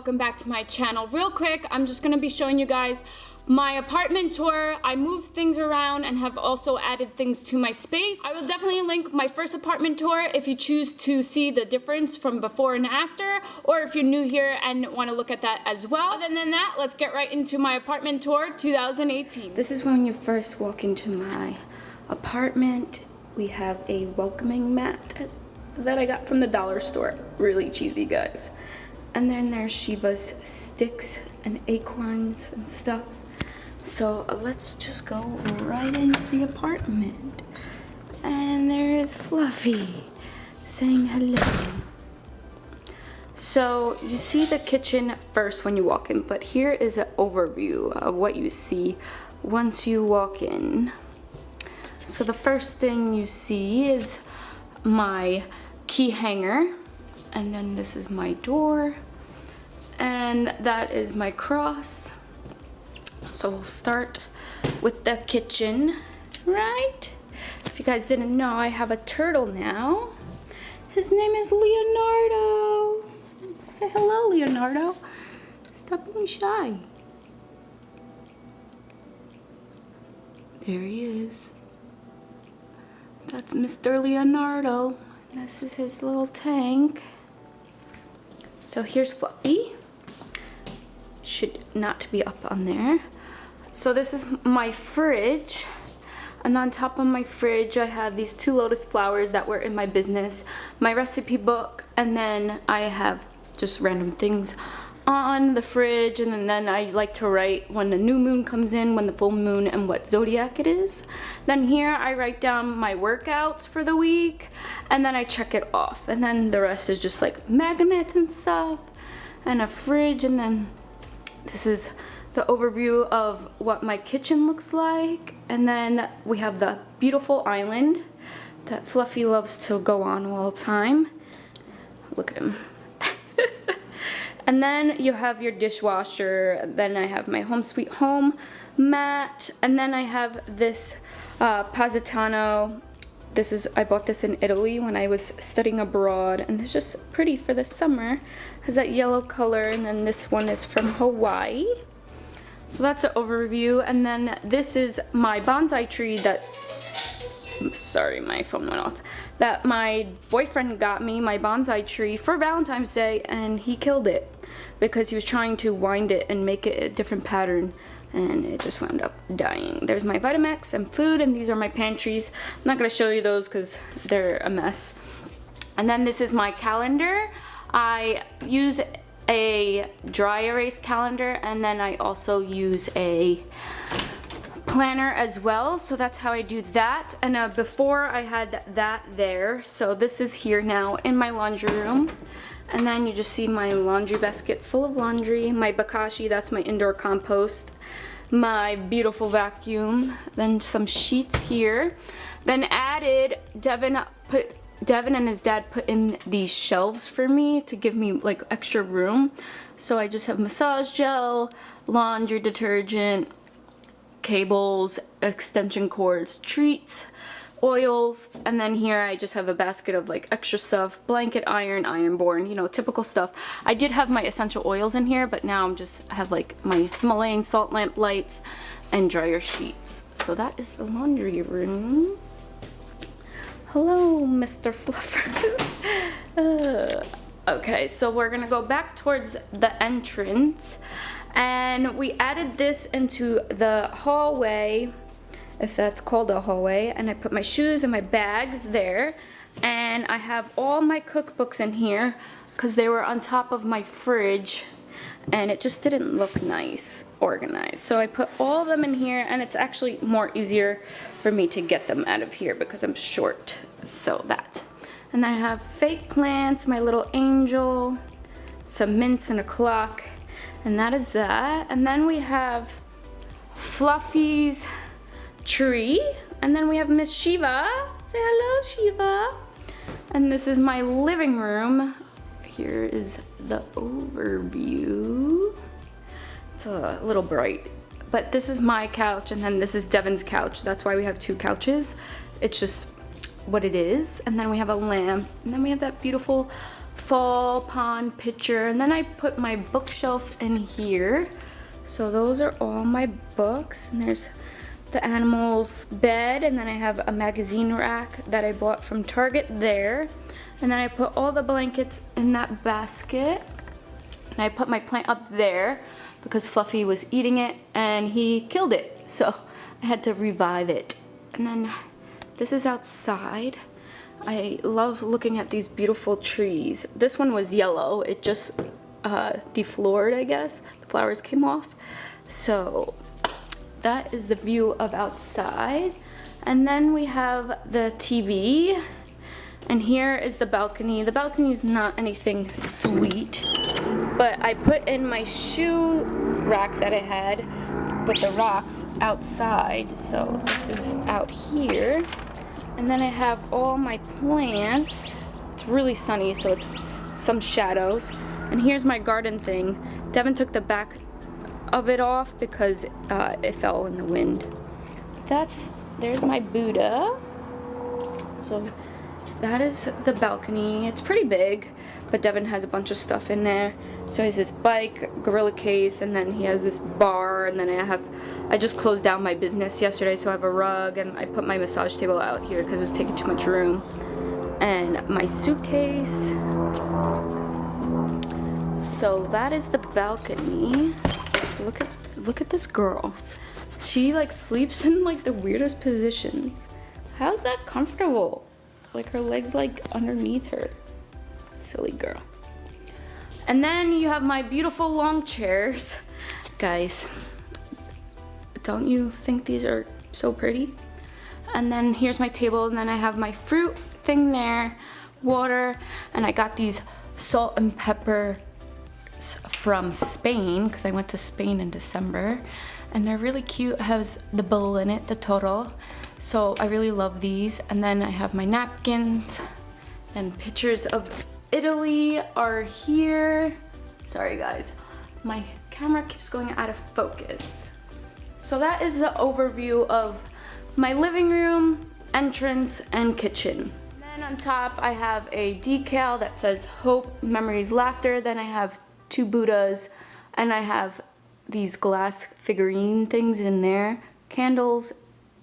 welcome back to my channel. Real quick, I'm just gonna be showing you guys my apartment tour. I moved things around and have also added things to my space. I will definitely link my first apartment tour if you choose to see the difference from before and after, or if you're new here and want to look at that as well. Other than that, let's get right into my apartment tour 2018. This is when you first walk into my apartment. We have a welcoming mat that I got from the dollar store. Really cheesy, guys. And then there's Shiva's sticks and acorns and stuff. So let's just go right into the apartment. And there's Fluffy saying hello. So you see the kitchen first when you walk in, but here is an overview of what you see once you walk in. So the first thing you see is my key hanger, and then this is my door, and that is my cross. So we'll start with the kitchen, right? If you guys didn't know, I have a turtle now. His name is Leonardo. Say hello, Leonardo. Stop being shy. There he is. That's Mr. Leonardo. This is his little tank. So here's Fluffy. Should not be up on there. So this is my fridge. And on top of my fridge, I have these 2 lotus flowers that were in my business, my recipe book, and then I have just random things on the fridge, and then I like to write when the new moon comes in, when the full moon, and what zodiac it is. Then here I write down my workouts for the week, and then I check it off, and then the rest is just like magnets and stuff, and a fridge. And then this is the overview of what my kitchen looks like. And then we have the beautiful island that Fluffy loves to go on all the time. Look at him. And then you have your dishwasher. Then I have my home sweet home mat. And then I have this Positano. I bought this in Italy when I was studying abroad, and it's just pretty for the summer. Has that yellow color. And then this one is from Hawaii. So that's an overview. And then this is my bonsai tree that, sorry, my phone went off, that my boyfriend got me, my bonsai tree, for Valentine's Day, and he killed it because he was trying to wind it and make it a different pattern, and it just wound up dying. There's my Vitamix and food, and these are my pantries. I'm not going to show you those because they're a mess. And then this is my calendar. I use a dry erase calendar, and then I also use a planner as well, so that's how I do that. And before I had that there, so this is here now in my laundry room. And then you just see my laundry basket full of laundry, my Bokashi, that's my indoor compost, my beautiful vacuum, then some sheets here. Then added, Devin and his dad put in these shelves for me to give me like extra room. So I just have massage gel, laundry detergent, cables, extension cords, treats, oils, and then here I just have a basket of like extra stuff, blanket iron, ironborn, you know, typical stuff. I did have my essential oils in here, but now I have like my Himalayan salt lamp lights and dryer sheets. So that is the laundry room. Hello, Mr. Fluffer. Okay, so we're gonna go back towards the entrance. And we added this into the hallway, if that's called a hallway, and I put my shoes and my bags there. And I have all my cookbooks in here because they were on top of my fridge and it just didn't look nice organized. So I put all of them in here, and it's actually more easier for me to get them out of here because I'm short. So that. And I have fake plants, my little angel, some mints and a clock. And that is that. And then we have Fluffy's tree. And then we have Miss Shiva. Say hello, Shiva. And this is my living room. Here is the overview. It's a little bright. But this is my couch, and then this is Devin's couch. That's why we have 2 couches. It's just what it is. And then we have a lamp. And then we have that beautiful fall pond picture, and then I put my bookshelf in here. So those are all my books, and there's the animals bed, and then I have a magazine rack that I bought from Target there, and then I put all the blankets in that basket, and I put my plant up there because Fluffy was eating it and he killed it, so I had to revive it. And then this is outside. I love looking at these beautiful trees. This one was yellow, it just deflowered, I guess. The flowers came off. So that is the view of outside. And then we have the TV. And here is the balcony. The balcony is not anything sweet, but I put in my shoe rack that I had with the rocks outside. So this is out here. And then I have all my plants. It's really sunny, so it's some shadows. And here's my garden thing. Devin took the back of it off because it fell in the wind. There's my Buddha. So that is the balcony. It's pretty big, but Devin has a bunch of stuff in there. So he has this bike, gorilla case, and then he has this bar, and then I just closed down my business yesterday, so I have a rug, and I put my massage table out here because it was taking too much room. And my suitcase. So that is the balcony. Look at this girl. She like sleeps in like the weirdest positions. How's that comfortable? Like her legs like underneath her. Silly girl. And then you have my beautiful long chairs. Guys, don't you think these are so pretty? And then here's my table, and then I have my fruit thing there, water, and I got these salt and pepper from Spain because I went to Spain in December, and they're really cute. It has the bill in it, the total, so I really love these. And then I have my napkins, and pictures of Italy are here. Sorry guys, my camera keeps going out of focus. So that is the overview of my living room, entrance, and kitchen. Then on top I have a decal that says hope, memories, laughter. Then I have 2 Buddhas, and I have these glass figurine things in there. Candles,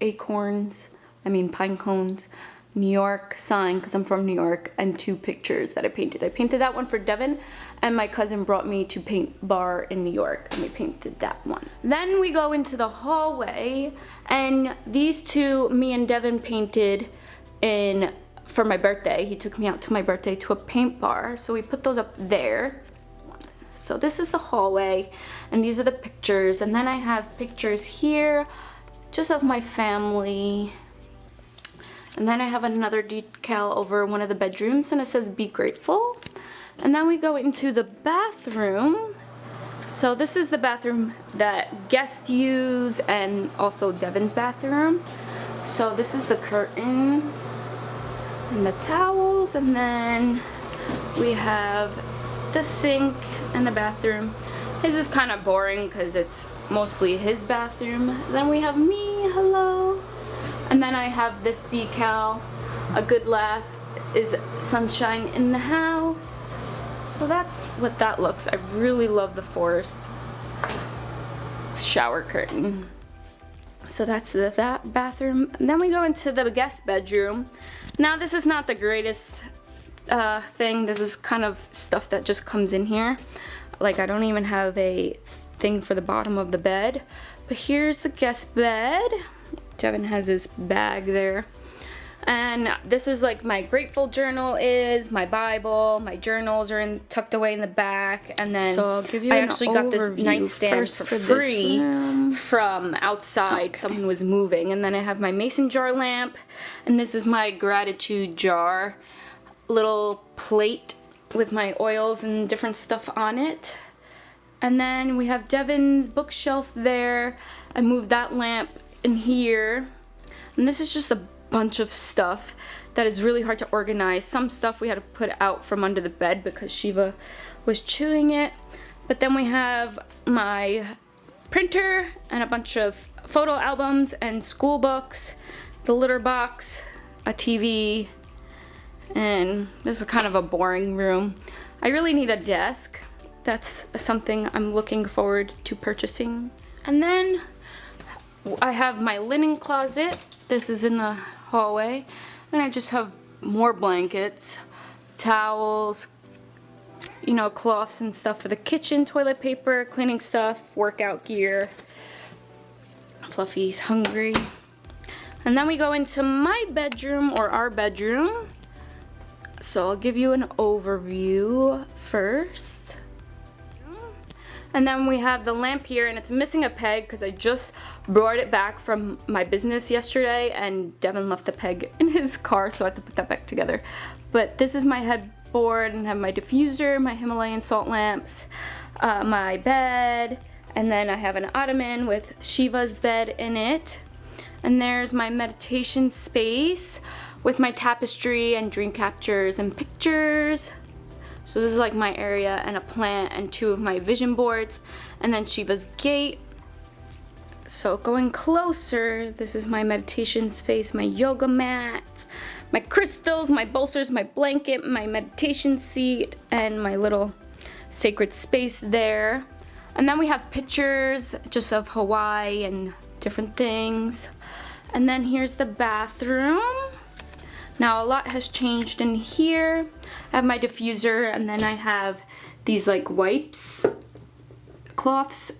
pine cones, New York sign because I'm from New York, and 2 pictures that I painted. I painted that one for Devin, and my cousin brought me to paint bar in New York, and we painted that one. Then we go into the hallway, and these 2 me and Devin painted for my birthday. He took me out to my birthday to a paint bar, so we put those up there. So this is the hallway, and these are the pictures. And then I have pictures here just of my family. And then I have another decal over one of the bedrooms, and it says be grateful. And then we go into the bathroom. So this is the bathroom that guests use, and also Devin's bathroom. So this is the curtain and the towels, and then we have the sink and the bathroom. His is kind of boring because it's mostly his bathroom. Then we have me, hello. And then I have this decal, a good laugh is sunshine in the house. So that's what that looks. I really love the forest shower curtain. So that's that bathroom. And then we go into the guest bedroom. Now this is not the greatest thing. This is kind of stuff that just comes in here. Like I don't even have a thing for the bottom of the bed. But here's the guest bed. Devin has his bag there. And this is like my grateful journal is, my Bible, my journals are tucked away in the back. And then so I'll give you I actually got this nightstand for free from outside. Someone was moving. And then I have my mason jar lamp, and this is my gratitude jar, little plate with my oils and different stuff on it. And then we have Devin's bookshelf there. I moved that lamp in here, and this is just a bunch of stuff that is really hard to organize. Some stuff we had to put out from under the bed because Shiva was chewing it. But then we have my printer and a bunch of photo albums and school books, the litter box, a TV, And this is kind of a boring room. I really need a desk. That's something I'm looking forward to purchasing. And then I have my linen closet. This is in the hallway. And I just have more blankets, towels, you know, cloths and stuff for the kitchen, toilet paper, cleaning stuff, workout gear. Fluffy's hungry. And then we go into my bedroom, or our bedroom. So I'll give you an overview first. And then we have the lamp here, and it's missing a peg because I just brought it back from my business yesterday, and Devin left the peg in his car, so I had to put that back together. But this is my headboard, and I have my diffuser, my Himalayan salt lamps, my bed, and then I have an ottoman with Shiva's bed in it. And there's my meditation space with my tapestry and dream captures and pictures. So this is like my area, and a plant and 2 of my vision boards, and then Shiva's gate. So going closer, this is my meditation space, my yoga mat, my crystals, my bolsters, my blanket, my meditation seat, and my little sacred space there. And then we have pictures just of Hawaii and different things. And then here's the bathroom. Now a lot has changed in here. I have my diffuser, and then I have these like wipes, cloths,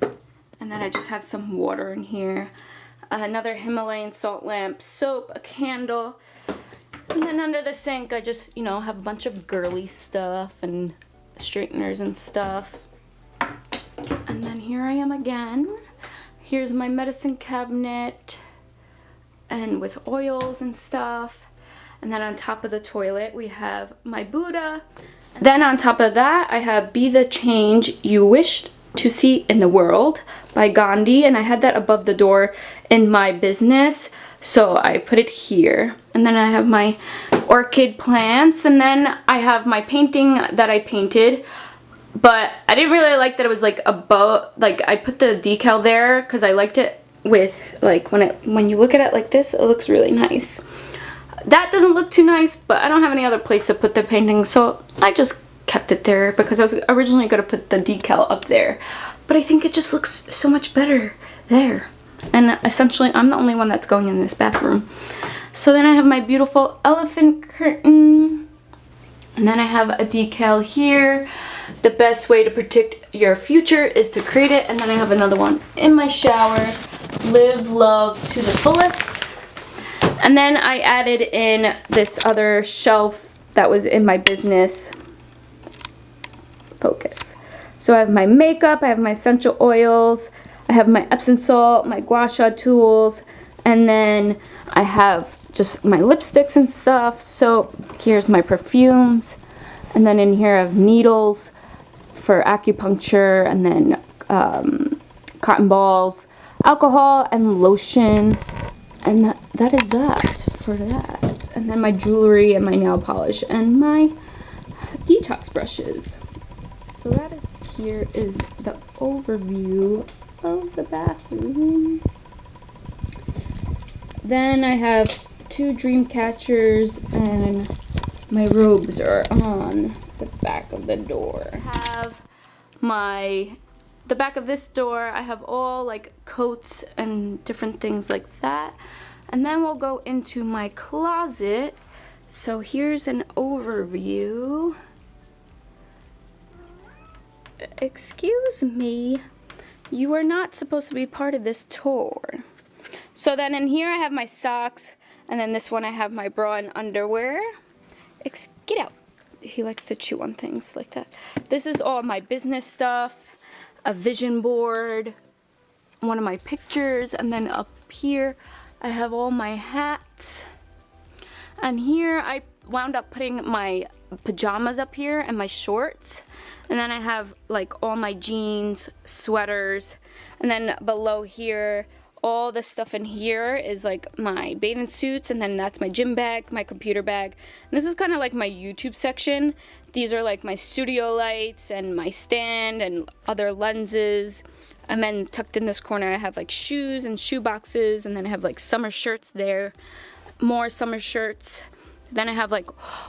and then I just have some water in here. Another Himalayan salt lamp, soap, a candle, and then under the sink I just, you know, have a bunch of girly stuff and straighteners and stuff. And then here I am again. Here's my medicine cabinet, and with oils and stuff. And then on top of the toilet we have my Buddha. Then on top of that I have Be the Change You Wished to See in the World by Gandhi, and I had that above the door in my business, so I put it here. And then I have my orchid plants, and then I have my painting that I painted, but I didn't really like that it was like above, like I put the decal there because I liked it with like when you look at it like this, it looks really nice. That doesn't look too nice, but I don't have any other place to put the painting, so I just kept it there because I was originally going to put the decal up there, but I think it just looks so much better there. And essentially I'm the only one that's going in this bathroom. So then I have my beautiful elephant curtain, and then I have a decal here. The best way to predict your future is to create it. And then I have another one in my shower. Live love to the fullest. And then I added in this other shelf that was in my business. Focus. So I have my makeup, I have my essential oils, I have my Epsom salt, my gua sha tools, and then I have just my lipsticks and stuff. So here's my perfumes. And then in here I have needles for acupuncture, and then cotton balls, alcohol, and lotion. And that is that for that. And then my jewelry and my nail polish and my detox brushes. So that is, here is the overview of the bathroom. Then I have 2 dream catchers, and my robes are on the back of the door. I have the back of this door, I have all like coats and different things like that. And then we'll go into my closet. So here's an overview. Excuse me, you are not supposed to be part of this tour. So then in here I have my socks, and then this one I have my bra and underwear. Get out. He likes to chew on things like that. This is all my business stuff, a vision board, one of my pictures, and then up here I have all my hats. And here I wound up putting my pajamas up here and my shorts. And then I have like all my jeans, sweaters, and then below here, all the stuff in here is like my bathing suits, and then that's my gym bag, my computer bag. And this is kind of like my YouTube section. These are like my studio lights and my stand and other lenses. And then tucked in this corner I have like shoes and shoe boxes, and then I have like summer shirts there, more summer shirts. Then I have like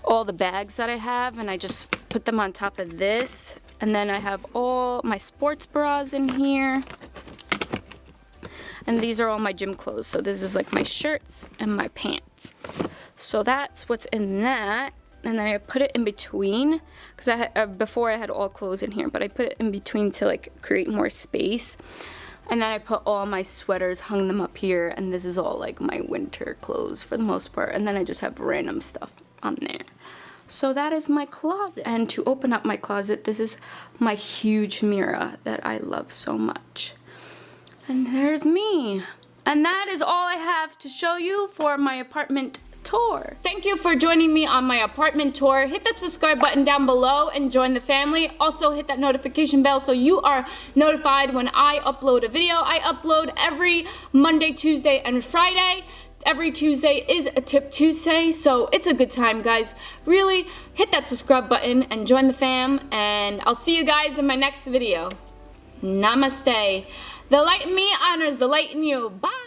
all the bags that I have, and I just put them on top of this. And then I have all my sports bras in here. And these are all my gym clothes. So this is like my shirts and my pants. So that's what's in that. And then I put it in between, because before I had all clothes in here, but I put it in between to like create more space. And then I put all my sweaters, hung them up here, and this is all like my winter clothes for the most part. And then I just have random stuff on there. So that is my closet. And to open up my closet, this is my huge mirror that I love so much. And there's me. And that is all I have to show you for my apartment tour. Thank you for joining me on my apartment tour. Hit that subscribe button down below and join the family. Also hit that notification bell so you are notified when I upload a video. I upload every Monday, Tuesday, and Friday. Every Tuesday is a Tip Tuesday, so it's a good time, guys. Really, hit that subscribe button and join the fam, and I'll see you guys in my next video. Namaste. The light in me honors the light in you. Bye.